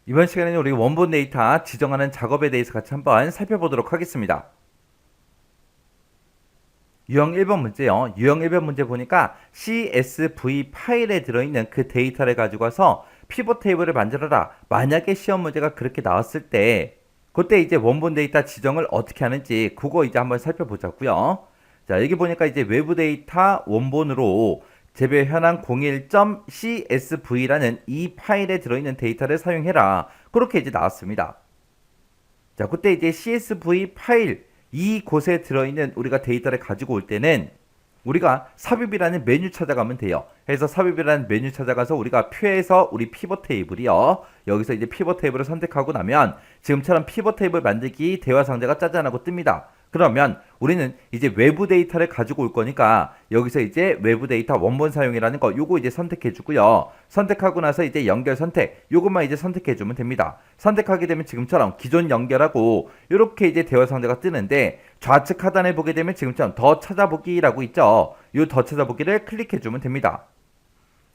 이번 시간에는 우리 원본 데이터 지정하는 작업에 대해서 같이 한번 살펴보도록 하겠습니다. 유형 1번 문제요. 유형 1번 문제 보니까 CSV 파일에 들어있는 그 데이터를 가지고 와서 피벗 테이블을 만들어라. 만약에 시험 문제가 그렇게 나왔을 때 그때 이제 원본 데이터 지정을 어떻게 하는지 그거 이제 한번 살펴보자고요. 자, 여기 보니까 이제 외부 데이터 원본으로 재배 현황 01.csv라는 이 파일에 들어있는 데이터를 사용해라. 그렇게 이제 나왔습니다. 자, 그때 이제 CSV 파일 이곳에 들어있는 우리가 데이터를 가지고 올 때는 우리가 삽입이라는 메뉴 찾아가면 돼요. 그래서 삽입이라는 메뉴 찾아가서 우리가 표에서 우리 피벗 테이블이요. 여기서 이제 피벗 테이블을 선택하고 나면 지금처럼 피벗 테이블 만들기 대화 상자가 짜잔하고 뜹니다. 그러면 우리는 이제 외부 데이터를 가지고 올 거니까 여기서 이제 외부 데이터 원본 사용이라는 거 요거 이제 선택해 주고요. 선택하고 나서 이제 연결 선택 요것만 이제 선택해 주면 됩니다. 선택하게 되면 지금처럼 기존 연결하고 이렇게 이제 대화 상자가 뜨는데 좌측 하단에 보게 되면 지금처럼 더 찾아보기라고 있죠. 요 더 찾아보기를 클릭해 주면 됩니다.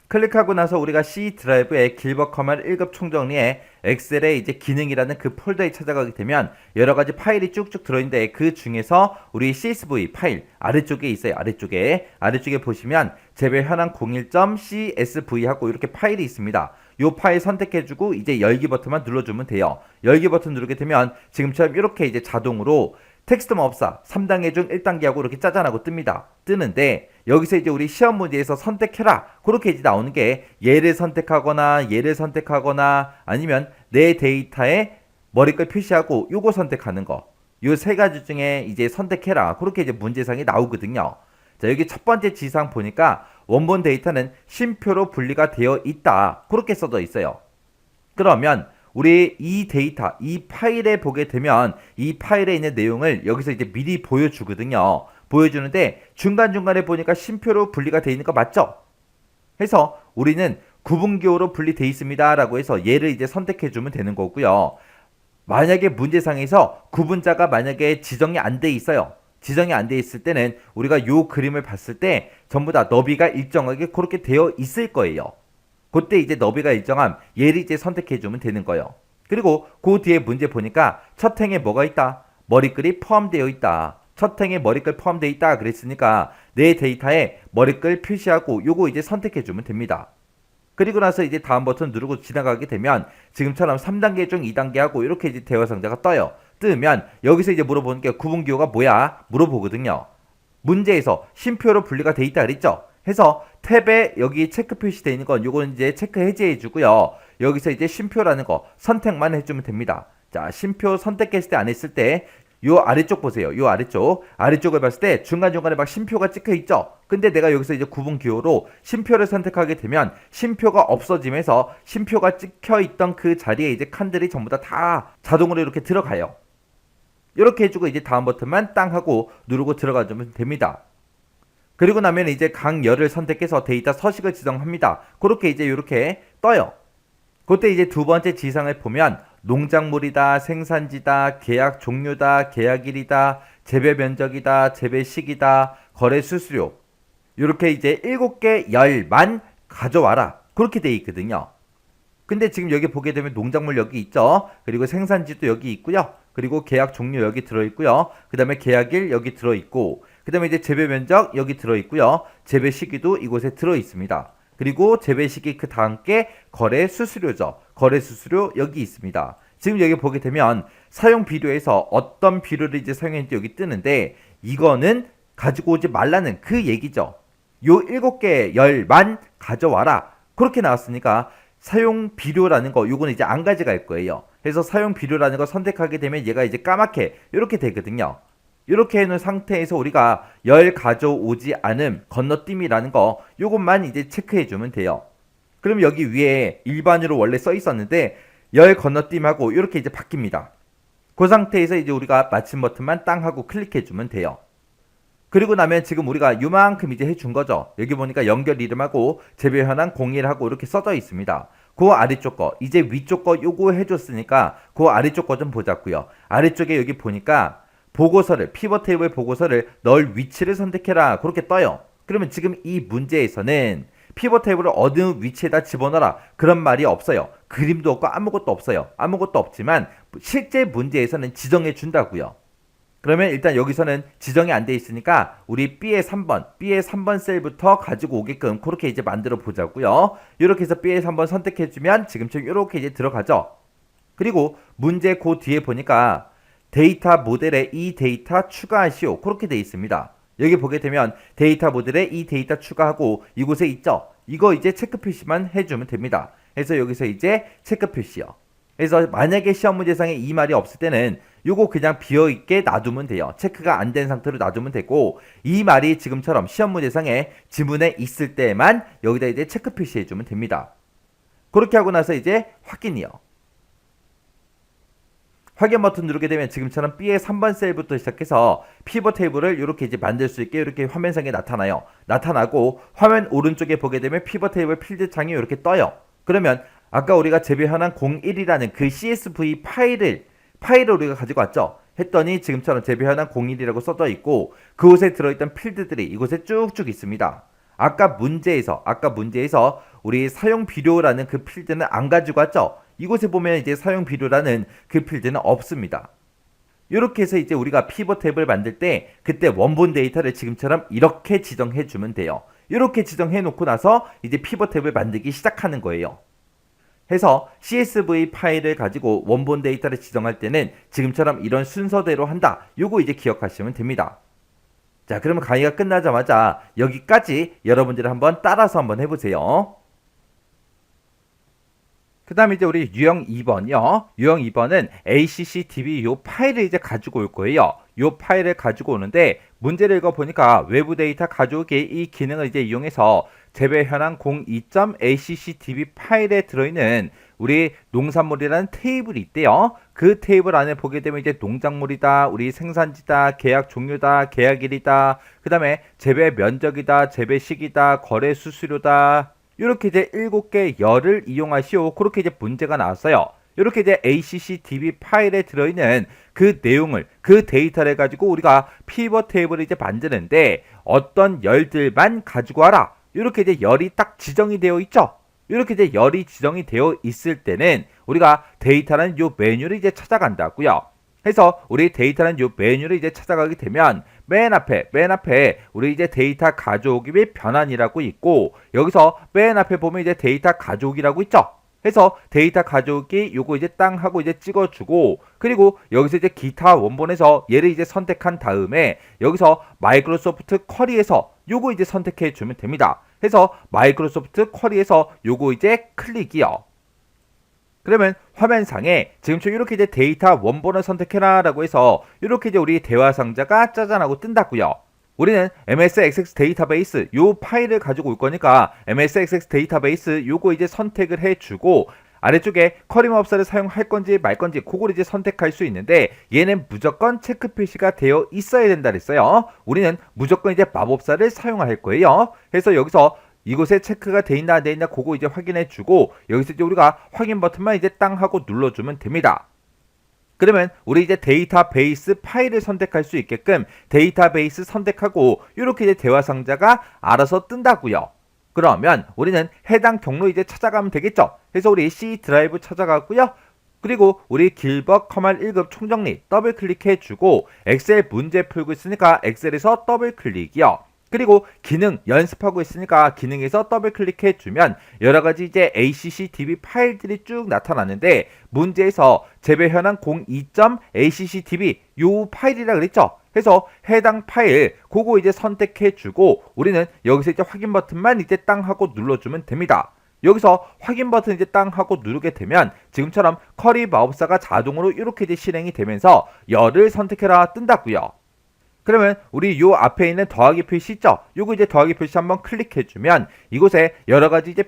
클릭하고 나서 우리가 C 드라이브에 길버 커맨 1급 총정리에 엑셀의 이제 기능이라는 그 폴더에 찾아가게 되면 여러 가지 파일이 쭉쭉 들어있는데 그 중에서 우리 CSV 파일 아래쪽에 있어요. 아래쪽에 보시면 재배 현황 01.csv 하고 이렇게 파일이 있습니다. 이 파일 선택해주고 이제 열기 버튼만 눌러주면 돼요. 열기 버튼 누르게 되면 지금처럼 이렇게 이제 자동으로 텍스트 마법사 3단계 중 1단계하고 이렇게 짜잔하고 뜹니다. 뜨는데 여기서 이제 우리 시험 문제에서 선택해라 그렇게 이제 나오는 게 얘를 선택하거나 아니면 내 데이터에 머리글 표시하고 요거 선택하는 거 요 세 가지 중에 이제 선택해라 그렇게 이제 문제상이 나오거든요. 자, 여기 첫 번째 지상 보니까 원본 데이터는 쉼표로 분리가 되어 있다 그렇게 써져 있어요. 그러면 우리 이 데이터, 이 파일에 보게 되면 이 파일에 있는 내용을 여기서 이제 미리 보여주거든요. 보여주는데 중간중간에 보니까 쉼표로 분리가 되어 있는 거 맞죠? 해서 우리는 구분기호로 분리되어 있습니다 라고 해서 얘를 이제 선택해 주면 되는 거고요. 만약에 문제상에서 구분자가 만약에 지정이 안 돼 있어요. 지정이 안 돼 있을 때는 우리가 요 그림을 봤을 때 전부 다 너비가 일정하게 그렇게 되어 있을 거예요. 그때 이제 너비가 일정함 얘를 이제 선택해주면 되는 거예요. 그리고 그 뒤에 문제 보니까 첫 행에 뭐가 있다? 머리글이 포함되어 있다. 첫 행에 머리글 포함되어 있다 그랬으니까 내 데이터에 머리글 표시하고 요거 이제 선택해주면 됩니다. 그리고 나서 이제 다음 버튼 누르고 지나가게 되면 지금처럼 3단계 중 2단계 하고 이렇게 이제 대화 상자가 떠요. 뜨면 여기서 이제 물어보는 게 구분기호가 뭐야? 물어보거든요. 문제에서 쉼표로 분리가 돼 있다 그랬죠? 해서 탭에 여기 체크 표시되어 있는 건 요거는 이제 체크 해제해 주고요. 여기서 이제 쉼표라는 거 선택만 해주면 됩니다. 자, 쉼표 선택했을 때 안 했을 때 요 아래쪽 보세요. 요 아래쪽을 봤을 때 중간중간에 막 쉼표가 찍혀 있죠. 근데 내가 여기서 이제 구분 기호로 쉼표를 선택하게 되면 쉼표가 없어지면서 쉼표가 찍혀 있던 그 자리에 이제 칸들이 전부 다 자동으로 이렇게 들어가요. 이렇게 해주고 이제 다음 버튼만 땅 하고 누르고 들어가주면 됩니다. 그리고 나면 이제 각 열을 선택해서 데이터 서식을 지정합니다. 그렇게 이제 이렇게 떠요. 그때 이제 두 번째 지상을 보면 농작물이다, 생산지다, 계약 종류다, 계약일이다, 재배 면적이다, 재배 시기다, 거래 수수료 이렇게 이제 7개 열만 가져와라 그렇게 돼 있거든요. 근데 지금 여기 보게 되면 농작물 여기 있죠. 그리고 생산지도 여기 있고요. 그리고 계약 종류 여기 들어있고요. 그 다음에 계약일 여기 들어있고 그 다음에 이제 재배 면적 여기 들어있고요. 재배 시기도 이곳에 들어있습니다. 그리고 재배 시기 그 다음 게 거래 수수료죠. 거래 수수료 여기 있습니다. 지금 여기 보게 되면 사용 비료에서 어떤 비료를 이제 사용했는지 여기 뜨는데 이거는 가지고 오지 말라는 그 얘기죠. 요 7개 열만 가져와라. 그렇게 나왔으니까 사용 비료라는 거 요거는 이제 안 가져갈 거예요. 그래서 사용 비료라는 거 선택하게 되면 얘가 이제 까맣게 이렇게 되거든요. 이렇게 해놓은 상태에서 우리가 열 가져오지 않음 건너뛰기라는 거 요것만 이제 체크해주면 돼요. 그럼 여기 위에 일반으로 원래 써 있었는데 열 건너뛰기하고 이렇게 이제 바뀝니다. 그 상태에서 이제 우리가 마침 버튼만 땅 하고 클릭해주면 돼요. 그리고 나면 지금 우리가 요만큼 이제 해준 거죠. 여기 보니까 연결 이름하고 재배 현황 01하고 이렇게 써져 있습니다. 그 아래쪽 거 이제 위쪽 거 요거 해줬으니까 그 아래쪽 거 좀 보자고요. 아래쪽에 여기 보니까 보고서를 피벗 테이블 보고서를 넣을 위치를 선택해라 그렇게 떠요. 그러면 지금 이 문제에서는 피벗 테이블을 어느 위치에다 집어넣어라 그런 말이 없어요. 그림도 없고 아무것도 없어요. 아무것도 없지만 실제 문제에서는 지정해 준다고요. 그러면 일단 여기서는 지정이 안 돼 있으니까 우리 B의 3번 셀부터 가지고 오게끔 그렇게 이제 만들어 보자고요. 이렇게 해서 B의 3번 선택해 주면 지금처럼 이렇게 이제 들어가죠. 그리고 문제 그 뒤에 보니까 데이터 모델에 이 데이터 추가하시오. 그렇게 돼 있습니다. 여기 보게 되면 데이터 모델에 이 데이터 추가하고 이곳에 있죠. 이거 이제 체크 표시만 해주면 됩니다. 그래서 여기서 이제 체크 표시요. 그래서 만약에 시험 문제상에 이 말이 없을 때는 요거 그냥 비어있게 놔두면 돼요. 체크가 안 된 상태로 놔두면 되고, 이 말이 지금처럼 시험 문제상에 지문에 있을 때만 여기다 이제 체크 표시해주면 됩니다. 그렇게 하고 나서 이제 확인이요. 확인 버튼 누르게 되면 지금처럼 B의 3번 셀부터 시작해서 피벗 테이블을 이렇게 이제 만들 수 있게 이렇게 화면상에 나타나요. 나타나고 화면 오른쪽에 보게 되면 피벗 테이블 필드 창이 이렇게 떠요. 그러면 아까 우리가 재배현황 01이라는 그 CSV 파일을 우리가 가지고 왔죠. 했더니 지금처럼 재배현황 01이라고 써져 있고 그곳에 들어있던 필드들이 이곳에 쭉쭉 있습니다. 아까 문제에서 우리 사용 비료라는 그 필드는 안 가지고 왔죠. 이곳에 보면 이제 사용 비료라는 그 필드는 없습니다. 이렇게 해서 이제 우리가 피벗 탭을 만들 때 그때 원본 데이터를 지금처럼 이렇게 지정해 주면 돼요. 이렇게 지정해 놓고 나서 이제 피벗 탭을 만들기 시작하는 거예요. 해서 CSV 파일을 가지고 원본 데이터를 지정할 때는 지금처럼 이런 순서대로 한다. 요거 이제 기억하시면 됩니다. 자, 그러면 강의가 끝나자마자 여기까지 여러분들이 한번 따라서 한번 해보세요. 그 다음에 이제 우리 유형 2번이요. 유형 2번은 ACCDB 요 파일을 이제 가지고 올 거예요. 요 파일을 가지고 오는데 문제를 읽어보니까 외부 데이터 가져오기 이 기능을 이제 이용해서 재배 현황 02.accdb 파일에 들어있는 우리 농산물이라는 테이블이 있대요. 그 테이블 안에 보게 되면 이제 농작물이다, 우리 생산지다, 계약 종류다, 계약일이다, 그 다음에 재배 면적이다, 재배 시기다, 거래 수수료다, 이렇게 이제 7개 열을 이용하시오. 그렇게 이제 문제가 나왔어요. 이렇게 이제 ACCDB 파일에 들어있는 그 내용을, 그 데이터를 가지고 우리가 피벗 테이블을 이제 만드는데 어떤 열들만 가지고 와라. 이렇게 이제 열이 딱 지정이 되어 있죠. 이렇게 이제 열이 지정이 되어 있을 때는 우리가 데이터라는 요 메뉴를 이제 찾아간다고요. 해서 우리 데이터라는 요 메뉴를 이제 찾아가게 되면 맨 앞에 우리 이제 데이터 가져오기 및 변환이라고 있고 여기서 맨 앞에 보면 이제 데이터 가져오기라고 있죠. 해서 데이터 가져오기 요거 이제 땅 하고 이제 찍어주고 그리고 여기서 이제 기타 원본에서 얘를 이제 선택한 다음에 여기서 마이크로소프트 쿼리에서 요거 이제 선택해 주면 됩니다. 해서 마이크로소프트 쿼리에서 요거 이제 클릭이요. 그러면 화면상에 지금처럼 이렇게 이제 데이터 원본을 선택해라 라고 해서 이렇게 이제 우리 대화 상자가 짜잔하고 뜬다고요. 우리는 MSXX 데이터베이스 요 파일을 가지고 올 거니까 MSXX 데이터베이스 요거 이제 선택을 해주고 아래쪽에 쿼리 마법사를 사용할 건지 말 건지 그걸 이제 선택할 수 있는데 얘는 무조건 체크 표시가 되어 있어야 된다 그랬어요. 우리는 무조건 이제 마법사를 사용할 거예요. 그래서 여기서 이곳에 체크가 돼 있나 안 돼 있나 그거 이제 확인해 주고 여기서 이제 우리가 확인 버튼만 이제 땅 하고 눌러주면 됩니다. 그러면 우리 이제 데이터베이스 파일을 선택할 수 있게끔 데이터베이스 선택하고 이렇게 이제 대화 상자가 알아서 뜬다고요. 그러면 우리는 해당 경로 이제 찾아가면 되겠죠. 그래서 우리 C 드라이브 찾아가고요. 그리고 우리 길벗 커말 1급 총정리 더블 클릭해 주고 엑셀 문제 풀고 있으니까 엑셀에서 더블 클릭이요. 그리고 기능 연습하고 있으니까 기능에서 더블 클릭해 주면 여러가지 이제 ACCDB 파일들이 쭉 나타나는데 문제에서 재배 현황 02.accdb 요 파일이라 그랬죠. 해서 해당 파일 그거 이제 선택해 주고 우리는 여기서 이제 확인 버튼만 이제 땅 하고 눌러주면 됩니다. 여기서 확인 버튼 이제 땅 하고 누르게 되면 지금처럼 쿼리 마법사가 자동으로 이렇게 이제 실행이 되면서 열을 선택해라 뜬다고요. 그러면 우리 요 앞에 있는 더하기 표시 있죠? 요거 이제 더하기 표시 한번 클릭해주면 이곳에 여러가지 이제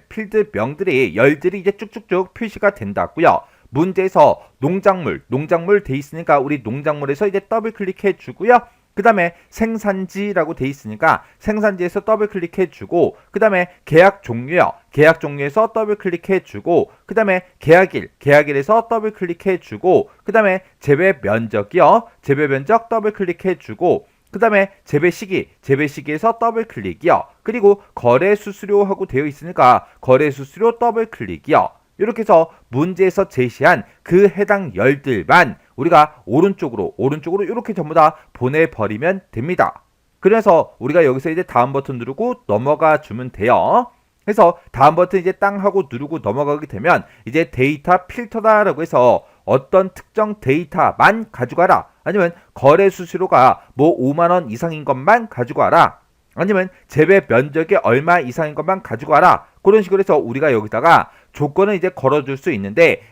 필드명들이 열들이 이제 쭉쭉쭉 표시가 된다고요. 문제에서 농작물 돼 있으니까 우리 농작물에서 이제 더블 클릭해 주고요. 그 다음에 생산지라고 돼 있으니까 생산지에서 더블 클릭해 주고 그 다음에 계약 종류요. 계약 종류에서 더블 클릭해 주고 그 다음에 계약일에서 더블 클릭해 주고 그 다음에 재배 면적이요. 재배 면적 더블 클릭해 주고 그 다음에 재배 시기에서 더블 클릭이요. 그리고 거래 수수료하고 되어 있으니까 거래 수수료 더블 클릭이요. 이렇게 해서 문제에서 제시한 그 해당 열들만 우리가 오른쪽으로 이렇게 전부 다 보내버리면 됩니다. 그래서 우리가 여기서 이제 다음 버튼 누르고 넘어가 주면 돼요. 그래서 다음 버튼 이제 땅 하고 누르고 넘어가게 되면 이제 데이터 필터다라고 해서 어떤 특정 데이터만 가져가라. 아니면 거래 수수료가 뭐 5만 원 이상인 것만 가지고 와라. 아니면 재배 면적이 얼마 이상인 것만 가지고 와라. 그런 식으로 해서 우리가 여기다가 조건을 이제 걸어줄 수 있는데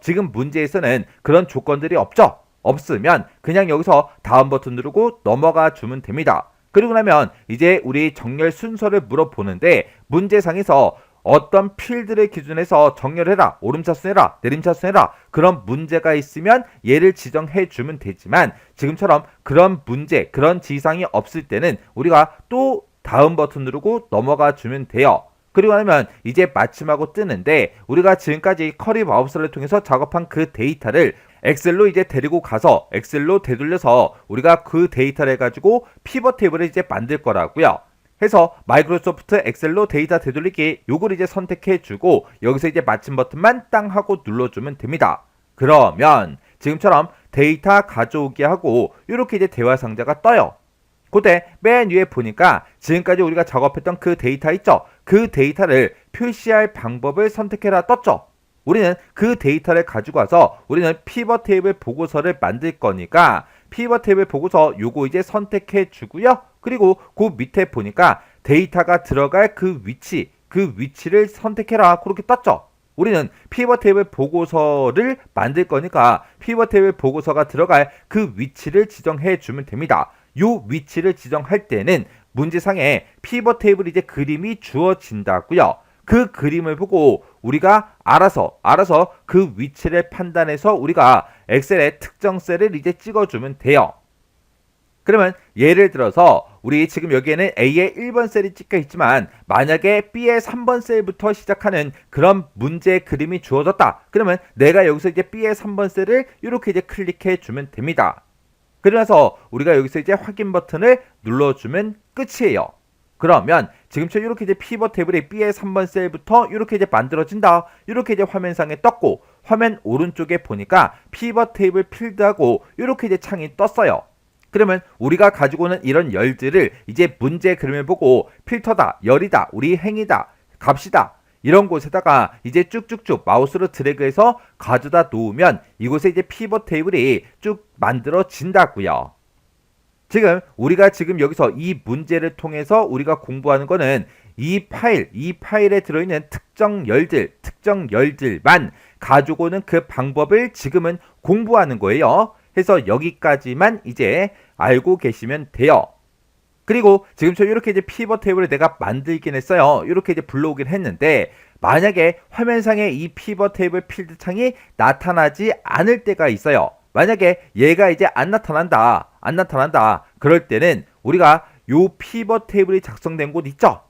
지금 문제에서는 그런 조건들이 없죠. 없으면 그냥 여기서 다음 버튼 누르고 넘어가 주면 됩니다. 그리고 나면 이제 우리 정렬 순서를 물어보는데 문제상에서 어떤 필드를 기준해서 정렬해라, 오름차순해라, 내림차순해라 그런 문제가 있으면 얘를 지정해 주면 되지만 지금처럼 그런 문제, 그런 지시사항이 없을 때는 우리가 또 다음 버튼 누르고 넘어가 주면 돼요. 그리고 나면 이제 마침하고 뜨는데 우리가 지금까지 커리 마우스를 통해서 작업한 그 데이터를 엑셀로 이제 데리고 가서 엑셀로 되돌려서 우리가 그 데이터를 가지고 피벗 테이블을 이제 만들 거라고요. 해서 마이크로소프트 엑셀로 데이터 되돌리기 요걸 이제 선택해 주고 여기서 이제 마침 버튼만 땅 하고 눌러주면 됩니다. 그러면 지금처럼 데이터 가져오기 하고 이렇게 이제 대화 상자가 떠요. 그때 맨 위에 보니까 지금까지 우리가 작업했던 그 데이터 있죠? 그 데이터를 표시할 방법을 선택해라 떴죠? 우리는 그 데이터를 가지고 와서 우리는 피벗 테이블 보고서를 만들 거니까 피벗 테이블 보고서 요거 이제 선택해 주고요. 그리고 그 밑에 보니까 데이터가 들어갈 그 위치를 선택해라 그렇게 떴죠. 우리는 피벗 테이블 보고서를 만들 거니까 피벗 테이블 보고서가 들어갈 그 위치를 지정해 주면 됩니다. 요 위치를 지정할 때는 문제상에 피벗 테이블 이제 그림이 주어진다고요. 그 그림을 보고 우리가 알아서 그 위치를 판단해서 우리가 엑셀에 특정 셀을 이제 찍어주면 돼요. 그러면 예를 들어서 우리 지금 여기에는 A의 1번 셀이 찍혀 있지만 만약에 B의 3번 셀부터 시작하는 그런 문제 그림이 주어졌다. 그러면 내가 여기서 이제 B의 3번 셀을 이렇게 이제 클릭해 주면 됩니다. 그래서 우리가 여기서 이제 확인 버튼을 눌러주면 끝이에요. 그러면 지금처럼 이렇게 이제 피벗 테이블의 B의 3번 셀부터 이렇게 이제 만들어진다. 이렇게 이제 화면상에 떴고 화면 오른쪽에 보니까 피벗 테이블 필드하고 이렇게 이제 창이 떴어요. 그러면 우리가 가지고 오는 이런 열들을 이제 문제 그림을 보고 필터다, 열이다, 우리 행이다, 값이다 이런 곳에다가 이제 쭉쭉쭉 마우스로 드래그해서 가져다 놓으면 이곳에 이제 피벗 테이블이 쭉 만들어진다고요. 우리가 지금 여기서 이 문제를 통해서 우리가 공부하는 거는 이 파일에 들어있는 특정 열들만 가지고 오는 그 방법을 지금은 공부하는 거예요. 해서 여기까지만 이제 알고 계시면 돼요. 그리고 지금처럼 이렇게 이제 피벗 테이블을 내가 만들긴 했어요. 이렇게 이제 불러오긴 했는데 만약에 화면상에 이 피벗 테이블 필드 창이 나타나지 않을 때가 있어요. 만약에 얘가 이제 안 나타난다. 그럴 때는 우리가 요 피벗 테이블이 작성된 곳 있죠?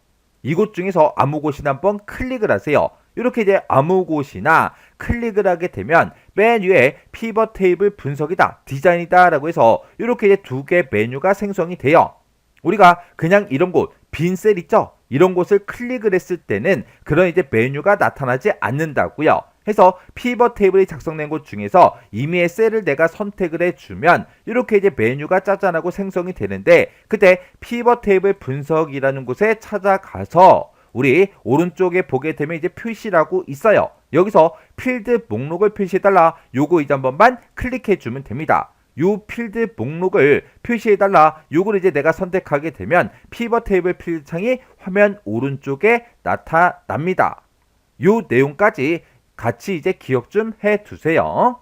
이곳 중에서 아무 곳이나 한번 클릭을 하세요. 이렇게 이제 아무 곳이나 클릭을 하게 되면 맨 위에 피벗 테이블 분석이다, 디자인이다 라고 해서 이렇게 이제 두 개 메뉴가 생성이 돼요. 우리가 그냥 이런 곳, 빈 셀 있죠? 이런 곳을 클릭을 했을 때는 그런 이제 메뉴가 나타나지 않는다고요. 해서 피벗 테이블이 작성된 곳 중에서 임의의 셀을 내가 선택을 해주면 이렇게 이제 메뉴가 짜잔하고 생성이 되는데 그때 피벗 테이블 분석이라는 곳에 찾아가서 우리 오른쪽에 보게 되면 이제 표시라고 있어요. 여기서 필드 목록을 표시해달라. 요거 이제 한 번만 클릭해주면 됩니다. 요 필드 목록을 표시해달라. 요걸 이제 내가 선택하게 되면 피벗 테이블 필드 창이 화면 오른쪽에 나타납니다. 요 내용까지 같이 이제 기억 좀 해두세요.